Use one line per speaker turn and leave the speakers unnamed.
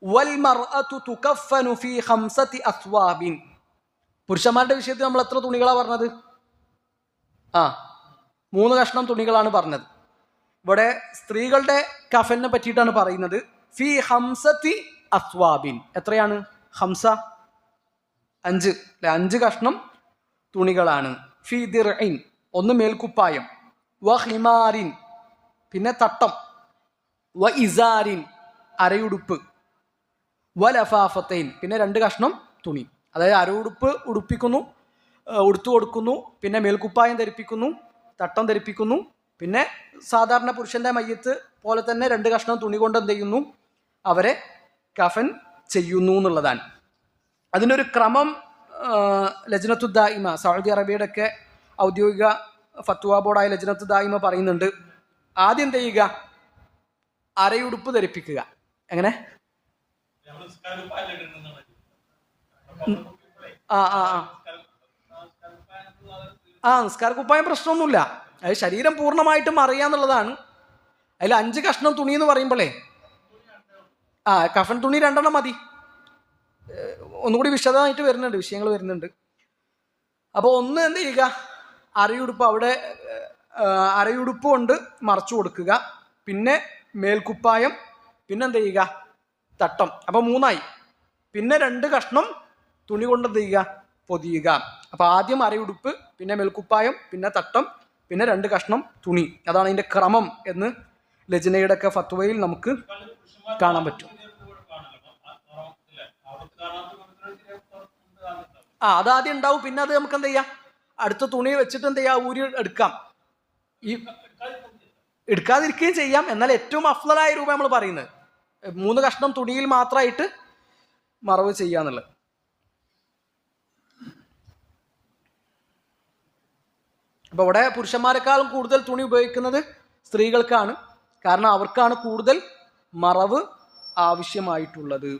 വൽ മർഅതു തുകഫനു ഫീ ഖംസതി അസ്വാബിൻ. പുരുഷന്മാരുടെ വിഷയത്തിൽ നമ്മൾ എത്ര തുണികളാണ് പറഞ്ഞത്? 3 കഷ്ണം തുണികളാണ് പറഞ്ഞത്. ഇവിടെ സ്ത്രീകളുടെ കഫനെ പറ്റിയിട്ടാണ് പറയുന്നത്. ഫീ ഹംസത്തി അസ്വാബിൻ. എത്രയാണ്? ഹംസ 5 അല്ലെ? 5 കഷ്ണം തുണികളാണ്. ഫീ ദിർഇൻ 1 മേൽക്കുപ്പായം, വ ഹിമാരിൻ പിന്നെ തട്ടം, വ ഇസാരിൻ അരയുടുപ്പ്, വ ലഫാഫത്തൈൻ പിന്നെ 2 കഷ്ണം തുണി. അതായത് അരയുടുപ്പ് ഉടുപ്പിക്കുന്നു, ഉടുത്തു കൊടുക്കുന്നു, പിന്നെ മേൽക്കുപ്പായം ധരിപ്പിക്കുന്നു, തട്ടം ധരിപ്പിക്കുന്നു, പിന്നെ സാധാരണ പുരുഷന്റെ മയ്യത്ത് പോലെ തന്നെ 2 കഷ്ണം തുണി കൊണ്ട് എന്ത് ചെയ്യുന്നു? അവരെ കഫൻ ചെയ്യുന്നു എന്നുള്ളതാണ്. അതിനൊരു ക്രമം ലജ്നത്തു ദായിമ, സൗദി അറേബ്യയുടെ ഒക്കെ ഔദ്യോഗിക ഫത്വ ബോർഡായ ലജ്നത്തു ദായിമ പറയുന്നുണ്ട്. ആദ്യം എന്ത് ചെയ്യുക? അരയുടുപ്പ് ധരിപ്പിക്കുക. എങ്ങനെ? നിസ്കാര കുപ്പായം പ്രശ്നമൊന്നുമില്ല. അത് ശരീരം പൂർണ്ണമായിട്ടും അറിയാന്നുള്ളതാണ്. അതിൽ 5 കഷ്ണം തുണി എന്ന് പറയുമ്പോഴേ കഫൻ തുണി 2 മതി. ഒന്നുകൂടി വിശദമായിട്ട് വരുന്നുണ്ട്, വിഷയങ്ങൾ വരുന്നുണ്ട്. അപ്പോൾ ഒന്ന് എന്ത് ചെയ്യുക? അരയുടുപ്പ് അവിടെ അരയുടുപ്പ് കൊണ്ട് മറച്ചു കൊടുക്കുക, പിന്നെ മേൽക്കുപ്പായം, പിന്നെ എന്ത് ചെയ്യുക? തട്ടം. അപ്പോൾ 3 ആയി. പിന്നെ 2 കഷ്ണം തുണി കൊണ്ട് എന്ത് ചെയ്യുക? പൊതിയുക. അപ്പോൾ ആദ്യം അരയുടുപ്പ്, പിന്നെ മേൽക്കുപ്പായം, പിന്നെ തട്ടം, പിന്നെ 2 കഷ്ണം തുണി. അതാണ് അതിൻ്റെ ക്രമം എന്ന് ലജ്നയുടെ ഒക്കെ ഫത്വയിൽ നമുക്ക് കാണാൻ പറ്റും. അതാദ്യം ഉണ്ടാവും. പിന്നെ അത് നമുക്ക് എന്ത് ചെയ്യാം? അടുത്ത തുണി വെച്ചിട്ട് എന്ത് ചെയ്യാം? ഊരി എടുക്കാം. എടുക്കാതിരിക്കുകയും ചെയ്യാം. എന്നാൽ ഏറ്റവും അഫ്ളലായ രൂപം നമ്മൾ പറയുന്നത് 3 കഷ്ണം തുണിയിൽ മാത്രമായിട്ട് മറവ് ചെയ്യാന്നുള്ളത്. അപ്പോൾ ഇവിടെ പുരുഷന്മാരെക്കാളും കൂടുതൽ തുണി ഉപയോഗിക്കുന്നത് സ്ത്രീകൾക്കാണ്. കാരണം അവർക്കാണ് കൂടുതൽ മറവ് ആവശ്യമായിട്ടുള്ളത്.